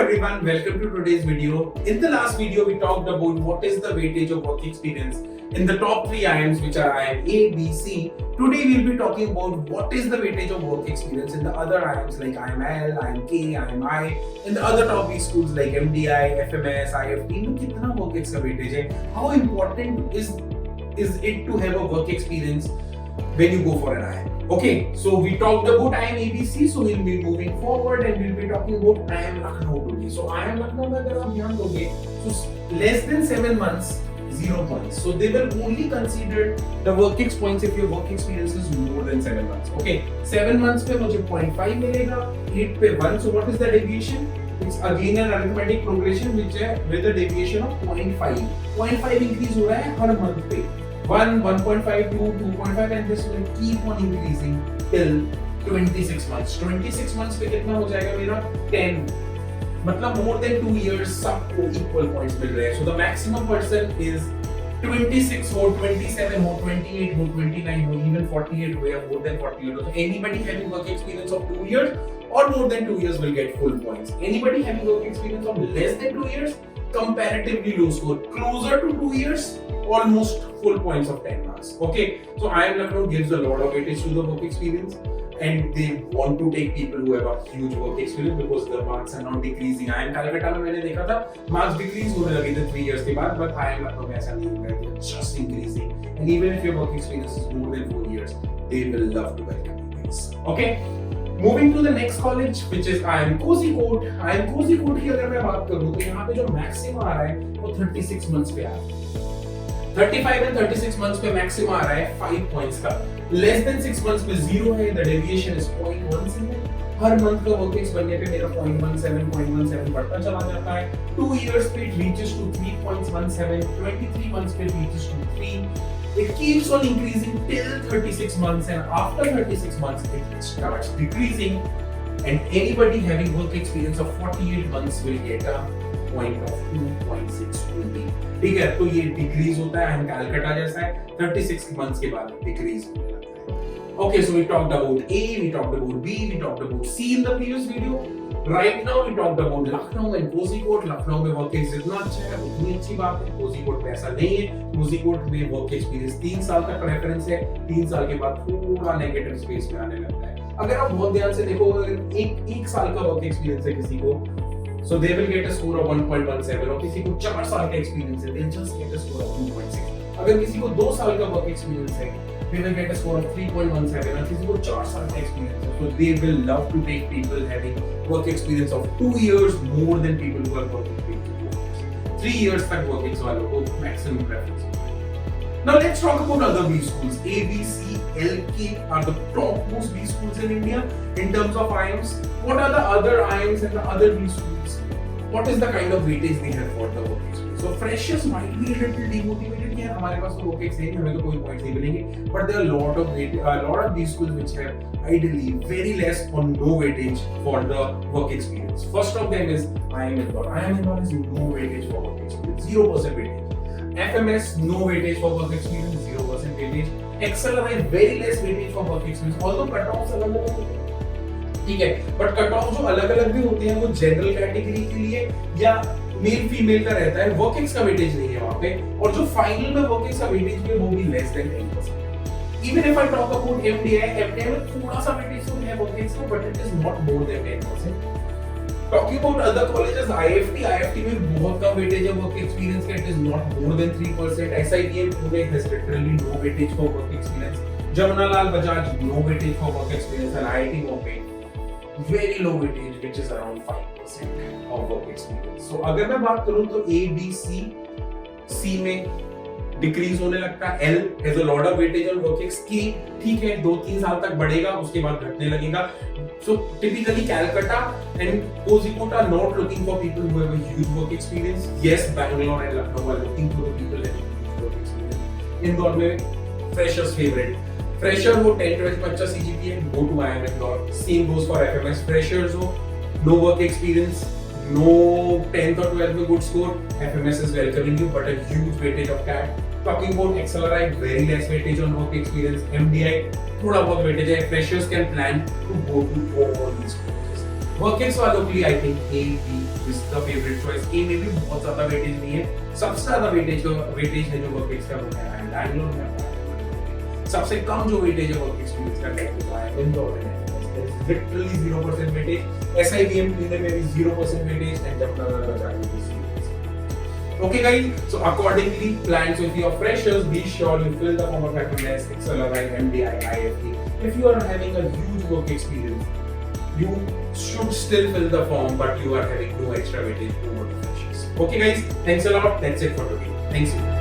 everyone, welcome to today's video. In the last video, we talked about what is the weightage of work experience in the top 3 IIMs, which are IIM A, B, C. Today, we'll be talking about what is the weightage of work experience in the other IIMs like IIM L, IIM K, IIM I, in the other top B schools like MDI, FMS, IFT. में कितना work ex का weightage है? How important is it to have a work experience when you go for an IIM? Okay, so we talked about IIM ABC, so we'll be moving forward and we'll be talking about IIM Lucknow today. So IIM Lucknow में अगर आप ध्यान दोगे, so less than 7 months, 0 points. So they will only consider the work ex points if your work experience is more than 7 months. Okay, 7 months पे मुझे 0.5 मिलेगा, 8 पे 1. So what is the deviation? It's again an arithmetic progression which है with a deviation of 0.5. 0.5 increase हो रहा है हर month पे. 1, 1.5, 2, 2.5 and this will keep on increasing till 26 months. 26 months पे कितना हो जाएगा मेरा? 10. मतलब more than 2 years सबको equal points मिल रहे हैं. So the maximum person is 26 हो, 27 हो, 28 हो, 29 हो, even 48 हो या more than 48 हो. So anybody having work experience of 2 years or more than 2 years will get full points. Anybody having work experience of less than 2 years, comparatively low score. Closer to 2 years, almost full points of 10 marks. Okay, so IIM Lucknow gives a lot of weightage to the work experience and they want to take people who have a huge work experience because the marks are not decreasing. IIM Calcutta में मैंने देखा था marks decrease होने लगे थे 3 years के बाद, but IIM Lucknow में ऐसा नहीं हुआ है, they are just increasing. And even if your work experience is more than 4 years, they will love to welcome you guys. Okay. Moving to the next college, which is IIM Kozhikode. IIM Kozhikode की अगर मैं बात करूँ तो यहाँ पे जो maximum आ रहा है वो 36 months पे आ रहा है. 35 and 36 months पे maximum आ रहा है 5 points का. Less than 6 months पे 0 है. The deviation is 0.17. Her month का work ex बनने पे मेरा 0.17 बढ़ता चला जाता है. 2 years पे it reaches to 3.17. 23 months पे it reaches to 3. It keeps on increasing till 36 months and after 36 months it starts decreasing and anybody having work experience of 48 months will get a point of 2.6 only. ठीक है, तो ये decrease होता है, कैलकाटा जैसा है, 36 months के बाद डिक्रीज होने लगता है. Okay, so we talked about A, we talked about B, we talked about C in the previous video. Right now we talked about Lucknow and Kozhikode. Lucknow में work experience जितना अच्छा है उतनी अच्छी बात है. Kozhikode में ऐसा नहीं है. Kozhikode में work experience 3 साल तक प्रेफरेंस है. 3 साल के बाद थोड़ा नेगेटिव स्पेस में आने लगता है. अगर आप बहुत ध्यान से देखो, अगर एक साल का वर्क एक्सपीरियंस है किसी को, so they will get a score of 1.17. और किसी को 4 साल का एक्सपीरियंस है, they'll just get a score of 2.6. अगर किसी को 2 साल का वर्क एक्सपीरियंस है, they will get a score of 3.17. और किसी को 4 साल का एक्सपीरियंस है, so they will love to take people having work experience of 2 years more than people who are working 3 years. 3 years तक work ex वालों को maximum preference. Now let's talk about other B schools. A, B, C, L, K are the topmost B schools in India in terms of IIMs. What are the other IIMs and the other B schools? What is the kind of weightage they have for the work experience? So freshers might be a little demotivated कि हमारे पास तो work ex है, हमें तो कोई points नहीं मिलेंगे. But there are a lot of these schools which have ideally very less or no weightage for the work experience. First of them is IIM Indore. IIM Indore has no weightage for work experience, 0% weightage. FMS no weightage for work experience, 0% weightage. XLRI very less weightage for work experience. Although cutoffs अलग-अलग होते हैं, ठीक है, but cutoffs जो अलग-अलग भी होते हैं वो जनरल कैटेगरी के लिए या मेल फीमेल का रहता है. वर्क एक्स का वेटेज नहीं है वहाँ पे, और जो फाइनल में वर्क एक्स का वेटेज है वो भी less than 10%. Even if I talk about MDI में थोड़ा सा वेटेज तो है वर्क एक्स का, but it is not more than 10%. Talking about other colleges, IFT में बहुत कम weightage है work experience का, it is not more than 3%. SITM Pune has literally no weightage for work experience. Jamnalal Bajaj no weightage for work experience, and IIT Bombay very low weightage which is around 5% of work experience. So अगर मैं बात करूँ तो A, B, C में decrease होने लगता है. L has a lot of weightage on work ex. K ठीक है 2-3 साल तक बढ़ेगा, उसके बाद घटने लगेगा. So typically Calcutta and Kozhikode are not looking for people who have a huge work experience. Yes, Bangalore and Lucknow are looking for the people having huge work experience. Indore में freshers favorite. Fresher हो 10-12 में अच्छा CGPA, go to IIM Indore. Same goes for FMS. Freshers हो no work experience, no 10th or 12th में good score, FMS is welcoming you, but a huge weightage of CAT. Talking about XLRI, very less weightage on work experience. MDI, थोड़ा बहुत weightage है. Freshers can plan to go to all these colleges. Work ex वालों के लिए I think A B is the favourite choice. A में भी बहुत ज्यादा वेटेज नहीं है, सबसे ज्यादा वेटेज है जो वर्कएक्स का वो है बैंगलोर में। सबसे कम जो वेटेज है वर्क एक्सपीरियंस का वो है इंदौर में, लिटरली 0% वेटेज। SIBM क्लीनर में भी 0% वेटेज एंड जमनानगर बाजार में भी 0%। Okay guys, so accordingly plan. So if you are freshers, be sure you fill the form of FMS, Excel, MDI, IFT. If you are having a huge work experience, you should still fill the form, but you are having no extra weightage over the freshers. Okay guys, thanks a lot. That's it for today. Thanks you.